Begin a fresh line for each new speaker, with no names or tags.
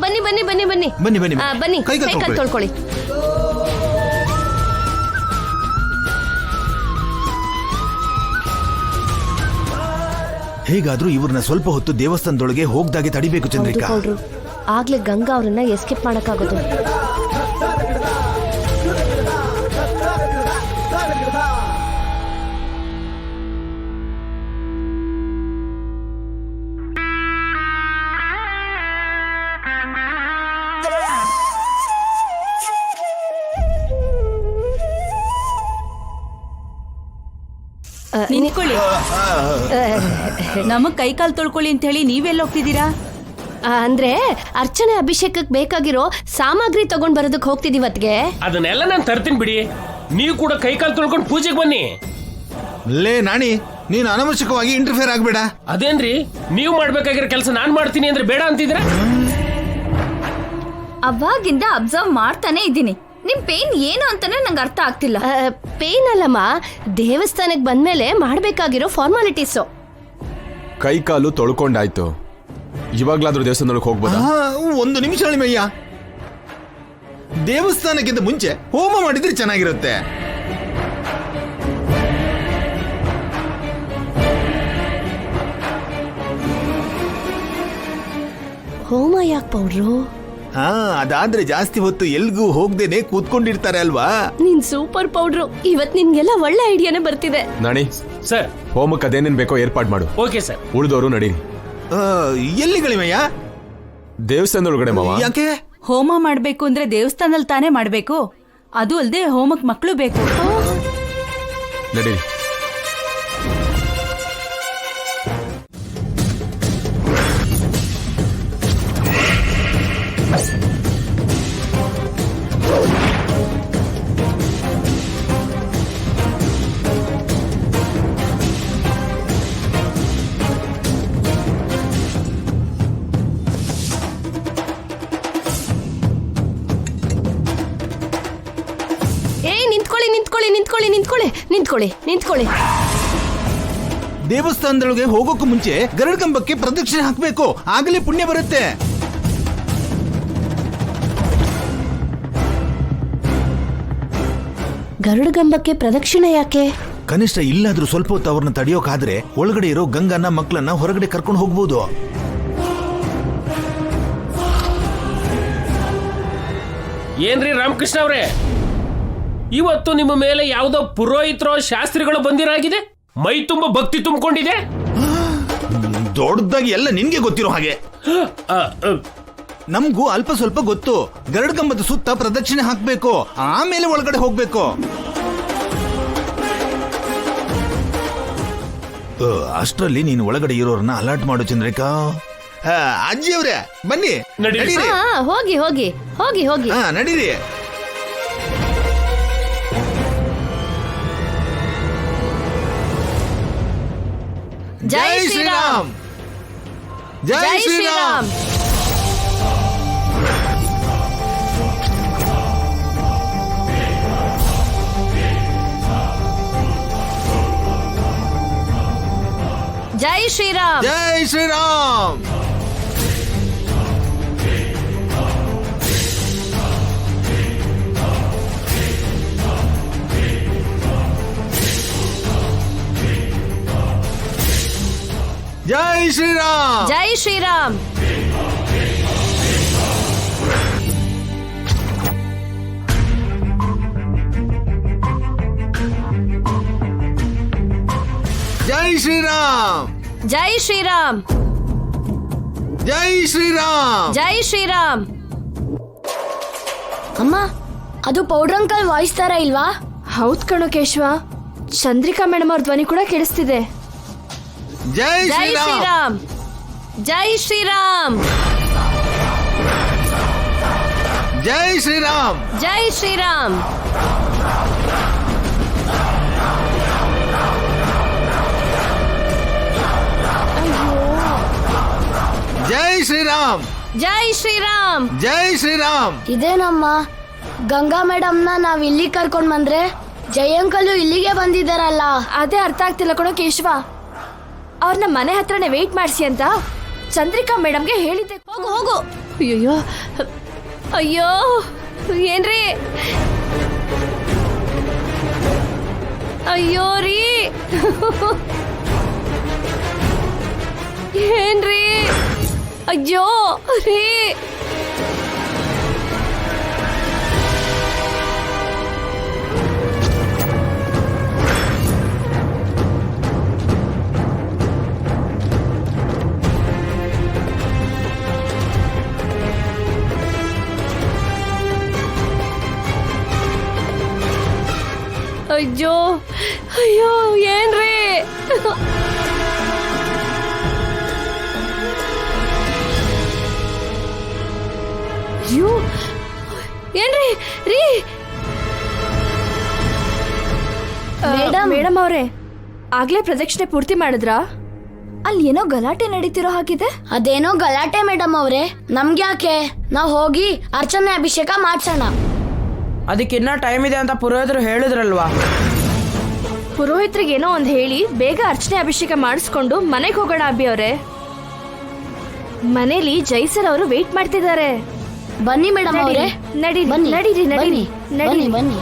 ಬನ್ನಿ ಬನ್ನಿ ಬನ್ನಿ ಬನ್ನಿ
ಬನ್ನಿ ಬನ್ನಿ
ಬನ್ನಿ ಕೈ ಕಾಲು ತೊಳ್ಕೊಳ್ಳಿ.
ಹೇಗಾದ್ರೂ ಇವ್ರನ್ನ ಸ್ವಲ್ಪ ಹೊತ್ತು ದೇವಸ್ಥಾನದೊಳಗೆ ಹೋಗ್ದಾಗೆ ತಡಿಬೇಕು ಚಂದ್ರಿಕಾ.
ಆಗ್ಲೇ ಗಂಗಾ ಅವ್ರನ್ನ ಎಸ್ಕೇಪ್ ಮಾಡಕ್ಕಾಗೋದು.
ನಿಂತ್ಕೊಳ್ಳಿ. ನಮಗ್ ಕೈ ಕಾಲು ತೊಳ್ಕೊಳ್ಳಿ ಅಂತ ಹೇಳಿ ನೀವೆಲ್ಲ ಹೋಗ್ತಿದ್ದೀರಾ?
ಅಂದ್ರೆ ಅರ್ಚನೆ ಅಭಿಷೇಕಕ್ಕೆ ಬೇಕಾಗಿರೋ ಸಾಮಗ್ರಿ ತಗೊಂಡ್ ಬರೋದಕ್ಕೆ ಹೋಗ್ತಿದೀವಿ ಅತ್ಗೆ.
ಅದನ್ನೆಲ್ಲ ನಾನು ತರ್ತೀನಿ ಬಿಡಿ. ನೀವು ಕೂಡ ಕೈ ಕಾಲು ತೊಳ್ಕೊಂಡು ಪೂಜೆಗೆ ಬನ್ನಿ.
ಲೇ ನಾಣಿ, ನೀನು ಅನವಶ್ಯಕವಾಗಿ ಇಂಟರ್ಫಿಯರ್ ಆಗ್ಬೇಡ.
ಅದೇನ್ರಿ, ನೀವು ಮಾಡ್ಬೇಕಾಗಿರೋ ಕೆಲಸ ನಾನ್ ಮಾಡ್ತೀನಿ ಅಂದ್ರೆ ಬೇಡ ಅಂತಿದ್ರ?
ಅವಾಗಿಂದ ಅಬ್ಸರ್ವ್ ಮಾಡ್ತಾನೆ ಇದ್ದೀನಿ. ನಿಮ್ ಪೇನ್ ಏನು ಅಂತಾನೆ ನಂಗೆ ಅರ್ಥ ಆಗ್ತಿಲ್ಲ.
ಪೇನ್ ಅಲ್ಲಮ್ಮ, ದೇವಸ್ಥಾನಕ್ಕೆ ಬಂದ್ಮೇಲೆ ಮಾಡ್ಬೇಕಾಗಿರೋ ಫಾರ್ಮಾಲಿಟೀಸು.
ಕೈ ಕಾಲು ತೊಳ್ಕೊಂಡಾಯ್ತು, ಇವಾಗ್ಲಾದ್ರೂ ದೇವಸ್ಥಾನದೊಳಗೆ ಹೋಗ್ಬೋದಾ?
ಒಂದು ನಿಮಿಷ ಅಳಿಮಯ್ಯ, ದೇವಸ್ಥಾನಕ್ಕಿಂತ ಮುಂಚೆ ಹೋಮ ಮಾಡಿದ್ರೆ ಚೆನ್ನಾಗಿರುತ್ತೆ.
ಹೋಮ ಯಾಕೆ ಪೌಡ್ರು?
ಅದಾದ್ರೆ ಜಾಸ್ತಿ ಹೊತ್ತು ಎಲ್ಗೂ ಹೋಗ್ದೇನೆ ಕೂತ್ಕೊಂಡಿರ್ತಾರೆ ಅಲ್ವಾ.
ನೀನ್ ಸೂಪರ್ ಪೌಡ್ರು. ಇವತ್ ನಿನ್ಗೆಲ್ಲ ಒಳ್ಳೆ ಐಡಿಯಾನೇ ಬರ್ತಿದೆ.
ನಾಣಿ
ಸರ್,
ಹೋಮಕ್ಕೆ ಅದೇನೇನ್ ಬೇಕೋ ಏರ್ಪಾಡು ಮಾಡು.
Okay sir.
ಉಳಿದವರು ನಡೀರಿ.
ಎಲ್ಲಿ ಗಳಿಮಯ್ಯ?
ದೇವಸ್ಥಾನದೊಳಗಡೆ ಮಾವ.
ಯಾಕೆ?
ಹೋಮ ಮಾಡ್ಬೇಕು ಅಂದ್ರೆ ದೇವಸ್ಥಾನದಲ್ಲಿ ತಾನೇ ಮಾಡ್ಬೇಕು. ಅದು ಅಲ್ಲದೆ ಹೋಮಕ್ ಮಕ್ಕಳು ಬೇಕು.
ನಡೀರಿ.
ನಿಂತ್ಕೊಳ್ಳಿ.
ದೇವಸ್ಥಾನದೊಳಗೆ ಹೋಗೋಕ್ಕೂ ಮುಂಚೆ ಗರುಡ ಕಂಬಕ್ಕೆ ಪ್ರದಕ್ಷಿಣೆ ಹಾಕ್ಬೇಕು, ಆಗಲೇ ಪುಣ್ಯ ಬರುತ್ತೆ.
ಗರುಡಗಂಬಕ್ಕೆ ಪ್ರದಕ್ಷಿಣೆ ಯಾಕೆ?
ಕನಿಷ್ಠ ಇಲ್ಲಾದ್ರೂ ಸ್ವಲ್ಪ ಹೊತ್ತು ಅವ್ರನ್ನ ತಡೆಯೋಕಾದ್ರೆ ಒಳಗಡೆ ಇರೋ ಗಂಗನ್ನ ಮಕ್ಕಳನ್ನ ಹೊರಗಡೆ ಕರ್ಕೊಂಡು ಹೋಗ್ಬೋದು.
ಏನ್ರಿ ರಾಮಕೃಷ್ಣ ಅವ್ರೆ, ಇವತ್ತು ನಿಮ್ಮ ಮೇಲೆ ಯಾವುದೋ ಪುರೋಹಿತರೋ ಶಾಸ್ತ್ರಿಗಳು ಬಂದಿರಾಗಿದೆ. ಮೈ ತುಂಬ ಭಕ್ತಿ ತುಂಬಿಕೊಂಡಿದೆ.
ದೊಡ್ಡದಾಗಿ ಎಲ್ಲ ನಿನ್ಗೆ ಗೊತ್ತಿರೋ ಹಾಗೆ. ನಮಗೂ ಅಲ್ಪ ಸ್ವಲ್ಪ ಗೊತ್ತು. ಗರುಡ ಕಂಬದ ಸುತ್ತ ಪ್ರದಕ್ಷಿಣೆ ಹಾಕ್ಬೇಕು, ಆಮೇಲೆ ಒಳಗಡೆ ಹೋಗ್ಬೇಕು. ಅಷ್ಟರಲ್ಲಿ ನೀನು ಒಳಗಡೆ ಇರೋರನ್ನ ಅಲರ್ಟ್ ಮಾಡು ಚಂದ್ರಿಕಾ. ಅಜ್ಜಿ ಅವ್ರೆ ಬನ್ನಿ.
ನಡೀರಿ.
ಹೋಗಿ ಹೋಗಿ ಹೋಗಿ ಹೋಗಿ.
ನಡೀರಿ.
ಜೈ ಶ್ರೀರಾಮ್.
ಜೈ ಶ್ರೀರಾಮ್.
ಜೈ ಶ್ರೀರಾಮ್.
ಜೈ ಶ್ರೀರಾಮ್. ಜೈ ಶ್ರೀರಾಮ್.
ಜೈ ಶ್ರೀರಾಮ್.
ಜೈ ಶ್ರೀರಾಮ್.
ಜೈ ಶ್ರೀರಾಮ್.
ಜೈ ಶ್ರೀರಾಮ್.
ಜೈ ಶ್ರೀರಾಮ್.
ಅಮ್ಮ, ಅದು ಪೌಡ್ರ್ ಅಂಕಲ್ ವಾಯ್ಸ್ ತರ ಇಲ್ವಾ?
ಹೌದ್ ಕಣೋ ಕೇಶವ, ಚಂದ್ರಿಕಾ ಮೇಡಮ್ ಅವ್ರ ಧ್ವನಿ ಕೂಡ ಕೇಳಿಸ್ತಿದೆ.
ಜೈ ಶ್ರೀರಾಮ್.
ಜೈ ಶ್ರೀರಾಮ್.
ಜೈ ಶ್ರೀರಾಮ್.
ಜೈ ಶ್ರೀರಾಮ್.
ಜೈ ಶ್ರೀರಾಮ್.
ಜೈ ಶ್ರೀರಾಮ್.
ಜೈ ಶ್ರೀರಾಮ್.
ಇದೇನಮ್ಮ, ಗಂಗಾ ಮೇಡಮ್ನ ನಾವ್ ಇಲ್ಲಿ ಕರ್ಕೊಂಡ್ ಬಂದ್ರೆ ಜೈ ಅಂಕಲ್ ಇಲ್ಲಿಗೆ ಬಂದಿದ್ದಾರಲ್ಲ.
ಅದೇ ಅರ್ಥ ಆಗ್ತಿಲ್ಲ ಕಣೋ ಕೇಶವ. ಅವ್ರನ್ನ ಮನೆ ಹತ್ರನೇ ವೇಟ್ ಮಾಡಿಸಿ ಅಂತ ಚಂದ್ರಿಕಾ ಮೇಡಮ್ಗೆ ಹೇಳಿದ್ದೆ. ಹೋಗು ಹೋಗು. ಅಯ್ಯೋ ಅಯ್ಯೋ ಏನ್ರಿ ಅಯ್ಯೋ ರೀ ಏನ್ರಿ ಅಯ್ಯೋ ರೀ ಅಯ್ಯೋ ಅಯ್ಯೋ ಏನ್ರಿ ಅಯ್ಯೋ ಏನ್ರಿ ರೀ ಮೇಡಮ್ ಅವ್ರೆ ಆಗ್ಲೇ ಪ್ರದಕ್ಷಿಣೆ ಪೂರ್ತಿ ಮಾಡಿದ್ರಾ?
ಅಲ್ಲಿ ಏನೋ ಗಲಾಟೆ ನಡೀತಿರೋ ಹಾಗಿದೆ.
ಅದೇನೋ ಗಲಾಟೆ ಮೇಡಮ್ ಅವ್ರೆ, ನಮ್ಗ್ಯಾಕೆ, ನಾವ್ ಹೋಗಿ ಅರ್ಚನೆ ಅಭಿಷೇಕ ಮಾಡ್ಸೋಣ.
ಅದಕ್ಕಿನ್ನ ಟೈಮ್ ಇದೆ ಅಂತ ಪುರೋಹಿತರು ಹೇಳಿದ್ರಲ್ವಾ?
ಪುರೋಹಿತ್ರಿಗೆ ಏನೋ ಒಂದ್ ಹೇಳಿ ಬೇಗ ಅರ್ಚನೆ ಅಭಿಷೇಕ ಮಾಡಿಸ್ಕೊಂಡು ಮನೆಗೆ ಹೋಗೋಣ ಅಬ್ಬಿ ಅವ್ರೆ. ಮನೇಲಿ ಜೈಸರ್ ಅವರು ವೇಟ್ ಮಾಡ್ತಿದ್ದಾರೆ.
ಬನ್ನಿ ಮೇಡಮ್ ಅವ್ರೆ,
ನಡೀರಿ
ಬನ್ನಿ
ನಡೀರಿ
ಬನ್ನಿ
ನಡೀರಿ
ಬನ್ನಿ ಬನ್ನಿ.